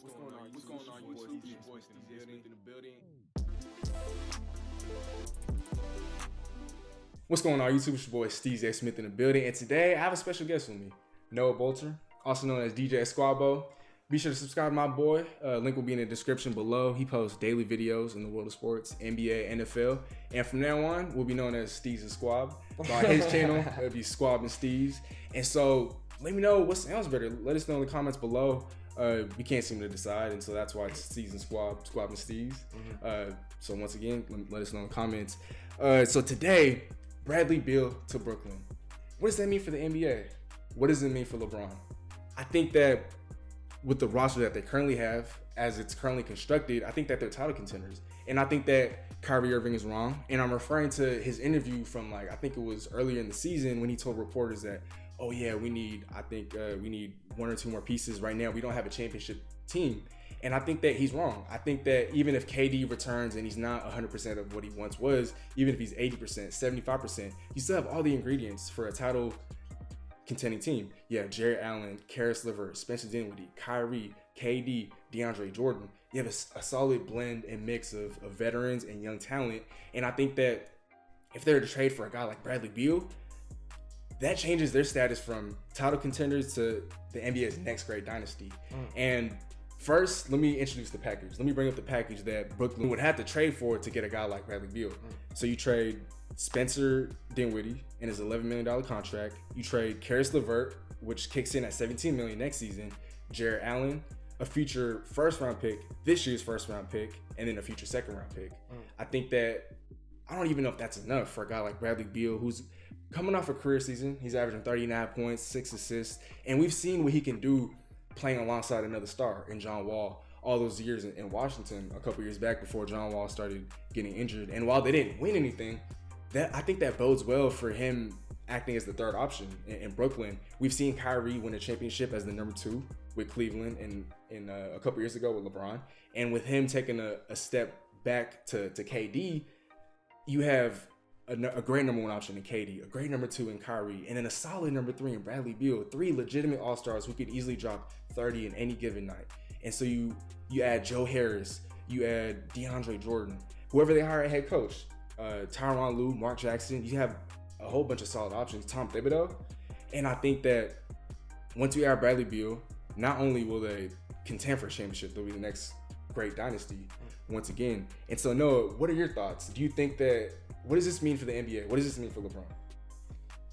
What's going on? What's going on, you boys? DJ Smith in the building. What's going on, YouTube? It's your boy Steve Smith in the building, and today I have a special guest with me, Noah Boelter, also known as DJ Squabo. Be sure to subscribe to my boy. Link will be in the description below. He posts daily videos in the world of sports, NBA, NFL, and from now on, we'll be known as Steez and Squab. On his channel, it'll be Squab and Steez. And so, let me know what sounds better. Let us know in the comments below. We can't seem to decide, and so that's why it's Steez and Squab and Steez. So once again, let us know in the comments. So today, Bradley Beal to Brooklyn. What does that mean for the NBA? What does it mean for LeBron? I think that with the roster that they currently have, as it's currently constructed, I think that they're title contenders. And I think that Kyrie Irving is wrong. And I'm referring to his interview from I think it was earlier in the season when he told reporters that, oh yeah, we need one or two more pieces right now. We don't have a championship team. And I think that he's wrong. I think that even if KD returns and he's not 100% of what he once was, even if he's 80%, 75%, you still have all the ingredients for a title contending team. You have Jarrett Allen, Karis LeVert, Spencer Dinwiddie, Kyrie, KD, DeAndre Jordan. You have a solid blend and mix of veterans and young talent. And I think that if they were to trade for a guy like Bradley Beal, that changes their status from title contenders to the NBA's next great dynasty. And first, let me introduce the package. Let me bring up the package that Brooklyn would have to trade for to get a guy like Bradley Beal. So you trade Spencer Dinwiddie in his $11 million contract. You trade Karis LeVert, which kicks in at $17 million next season. Jarrett Allen, a future first-round pick, this year's first-round pick, and then a future second-round pick. I think that I don't even know if that's enough for a guy like Bradley Beal, who's coming off a career season. He's averaging 39 points, 6 assists, and we've seen what he can do playing alongside another star in John Wall all those years in Washington a couple years back before John Wall started getting injured. And while they didn't win anything, I think that bodes well for him acting as the third option in Brooklyn. We've seen Kyrie win a championship as the number 2 with Cleveland in a couple years ago with LeBron. And with him taking a step back to KD, you have a great number 1 option in KD, a great number 2 in Kyrie, and then a solid number 3 in Bradley Beal. 3 legitimate all-stars who could easily drop 30 in any given night. And so you add Joe Harris, you add DeAndre Jordan, whoever they hire at head coach, Tyronn Lue, Mark Jackson. You have a whole bunch of solid options, Tom Thibodeau. And I think that once you add Bradley Beal, not only will they contend for a championship, they'll be the next great dynasty once again. And so Noah, what are your thoughts? Do you think that, what does this mean for the NBA? What does this mean for LeBron?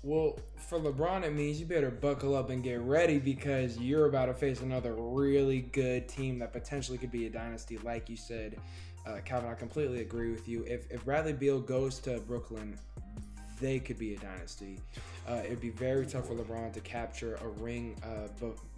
Well, for LeBron, it means you better buckle up and get ready because you're about to face another really good team that potentially could be a dynasty, like you said. Calvin, I completely agree with you. If Bradley Beal goes to Brooklyn, they could be a dynasty. It'd be very tough for LeBron to capture a ring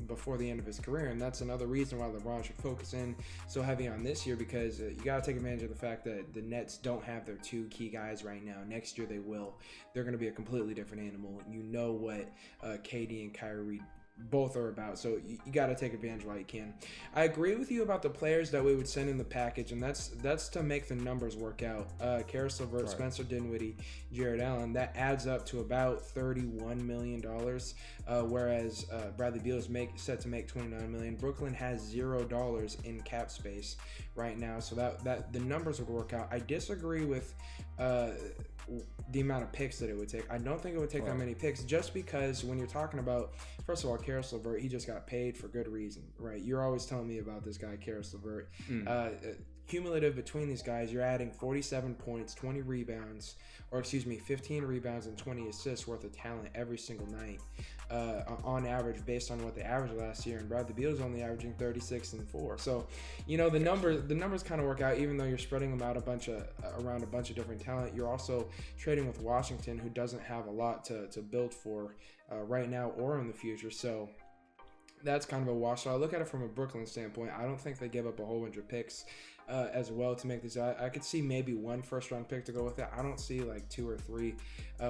before the end of his career, and that's another reason why LeBron should focus in so heavy on this year, because you got to take advantage of the fact that the Nets don't have their 2 key guys right now. Next year they will. They're going to be a completely different animal. You know what KD and Kyrie both are about, so you got to take advantage while you can. I agree with you about the players that we would send in the package, and that's to make the numbers work out. Karis LeVert, right. Spencer Dinwiddie, Jarrett Allen, that adds up to about $31 million, whereas Bradley Beal is set to make $29 million. Brooklyn has $0 in cap space right now, so that the numbers would work out. I disagree with the amount of picks that it would take. I don't think it would take that many picks, just because when you're talking about, first of all, Karis LeVert, he just got paid for good reason, right? You're always telling me about this guy, Karis LeVert. Cumulative between these guys, you're adding 47 points, 20 rebounds, 15 rebounds and 20 assists worth of talent every single night on average, based on what they averaged last year. And Bradley Beal is only averaging 36 and 4. So, the numbers kind of work out, even though you're spreading them out around a bunch of different talent. You're also trading with Washington, who doesn't have a lot to build for right now or in the future. So that's kind of a wash. So I look at it from a Brooklyn standpoint. I don't think they give up a whole bunch of picks as well to make this. I could see maybe 1 first-round pick to go with it. I don't see like 2 or 3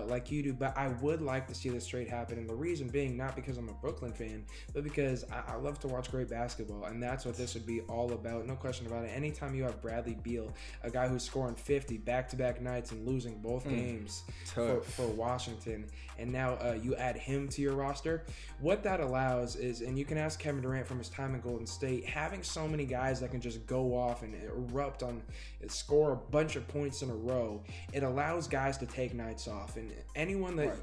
like you do, but I would like to see this trade happen. And the reason being, not because I'm a Brooklyn fan, but because I love to watch great basketball, and that's what this would be all about. No question about it. Anytime you have Bradley Beal, a guy who's scoring 50 back-to-back nights and losing both games for Washington, and now you add him to your roster, what that allows is, and you can ask Kevin Durant from his time in Golden State, having so many guys that can just go off and erupt on, score a bunch of points in a row, it allows guys to take nights off. And anyone that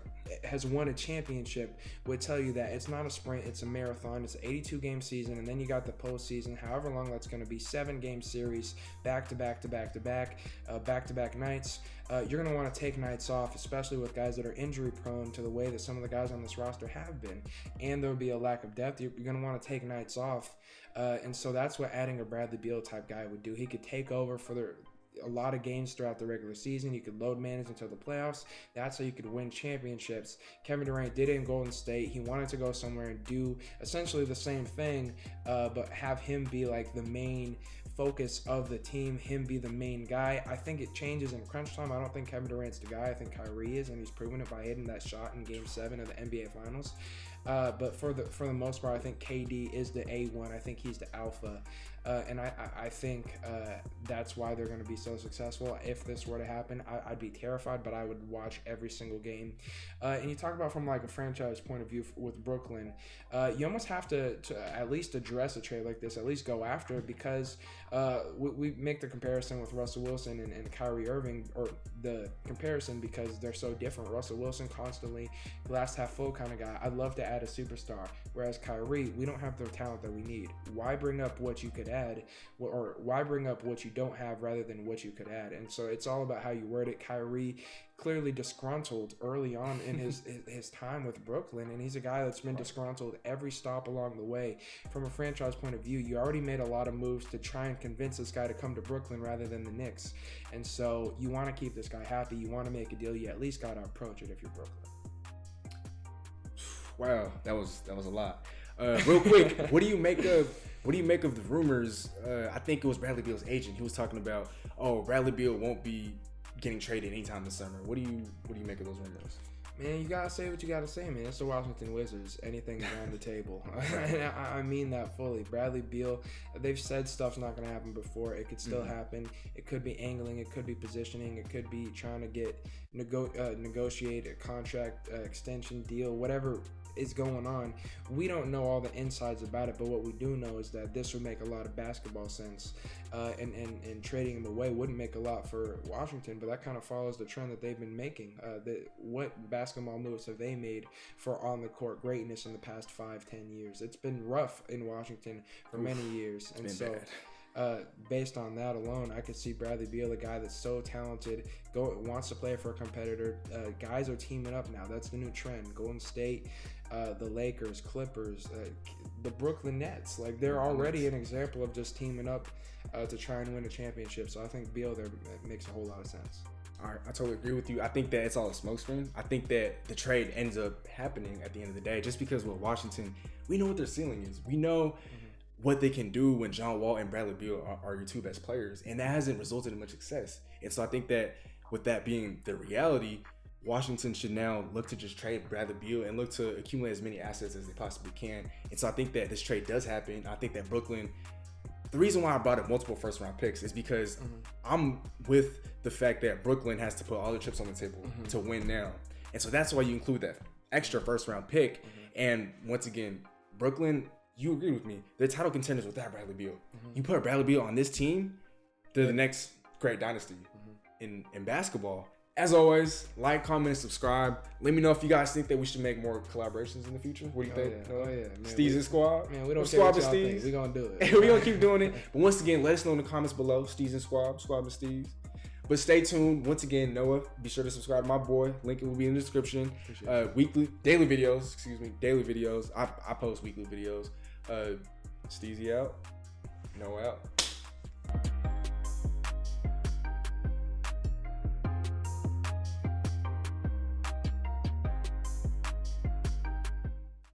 has won a championship would tell you that it's not a sprint, it's a marathon. It's an 82-game season, and then you got the postseason, however long that's going to be, 7-game series, back-to-back nights. You're going to want to take nights off, especially with guys that are injury-prone to the way that some of the guys on this roster have been, and there will be a lack of depth. You're going to want to take nights off, and so that's what adding a Bradley Beal type guy would do. He could take over for a lot of games throughout the regular season. You could load manage until the playoffs. That's how you could win championships. Kevin Durant did it in Golden State. He wanted to go somewhere and do essentially the same thing, but have him be like the main focus of the team, him be the main guy. I think it changes in crunch time. I don't think Kevin Durant's the guy. I think Kyrie is, and he's proven it by hitting that shot in Game 7 of the NBA Finals. But for the most part, I think KD is the A1. I think he's the alpha. And I think that's why they're going to be so successful. If this were to happen, I'd be terrified, but I would watch every single game. And you talk about from like a franchise point of view with Brooklyn, you almost have to at least address a trade like this, at least go after it, because we make the comparison with Russell Wilson and Kyrie Irving, or the comparison because they're so different. Russell Wilson constantly glass half full kind of guy. I'd love to add a superstar, whereas Kyrie, we don't have the talent that we need. Why bring up what you could add, or why bring up what you don't have rather than what you could add? And so it's all about how you word it. Kyrie clearly disgruntled early on in his time with Brooklyn, and he's a guy that's been disgruntled every stop along the way. From a franchise point of view, you already made a lot of moves to try and convince this guy to come to Brooklyn rather than the Knicks, and so you want to keep this guy happy. You want to make a deal. You at least got to approach it if you're Brooklyn. Wow, that was a lot. Real quick, what do you make of the rumors? I think it was Bradley Beal's agent. He was talking about, Bradley Beal won't be getting traded anytime this summer. What do you make of those rumors? Man, you gotta say what you gotta say, man. It's the Washington Wizards. Anything's on the table. I mean that fully. Bradley Beal, they've said stuff's not gonna happen before. It could still happen. It could be angling. It could be positioning. It could be trying to negotiate a contract extension deal. Whatever is going on, we don't know all the insides about it, but what we do know is that this would make a lot of basketball sense, and trading him away wouldn't make a lot for Washington, but that kind of follows the trend that they've been making. What basketball moves have they made for on the court greatness in the past 5-10 years? It's been rough in Washington for many years, and so based on that alone, I could see Bradley Beal, a guy that's so talented, wants to play for a competitor. Guys are teaming up now. That's the new trend. Golden State, the Lakers, Clippers, the Brooklyn Nets. Like, they're already an example of just teaming up to try and win a championship. So I think Beal there makes a whole lot of sense. All right, I totally agree with you. I think that it's all a smokescreen. I think that the trade ends up happening at the end of the day, just because with Washington, we know what their ceiling is. We know what they can do when John Wall and Bradley Beal are your two best players, and that hasn't resulted in much success. And so I think that with that being the reality, Washington should now look to just trade Bradley Beal and look to accumulate as many assets as they possibly can. And so I think that this trade does happen. I think that Brooklyn, the reason why I brought up multiple first round picks is because I'm with the fact that Brooklyn has to put all the chips on the table to win now. And so that's why you include that extra first round pick. And once again, Brooklyn, you agree with me, they're title contenders without Bradley Beal. You put Bradley Beal on this team, they're the next great dynasty in basketball. As always, like, comment, and subscribe. Let me know if you guys think that we should make more collaborations in the future. What do you think? Yeah. Man, Steez and Squab? Man, we don't Squab care and what y'all think. Steez. We're going to do it. We're going to keep doing it. But once again, let us know in the comments below. Steez and Squab, Squab and Steez. But stay tuned. Once again, Noah, be sure to subscribe to my boy. Link will be in the description. Daily videos. I post weekly videos. Steezy out. Noah out.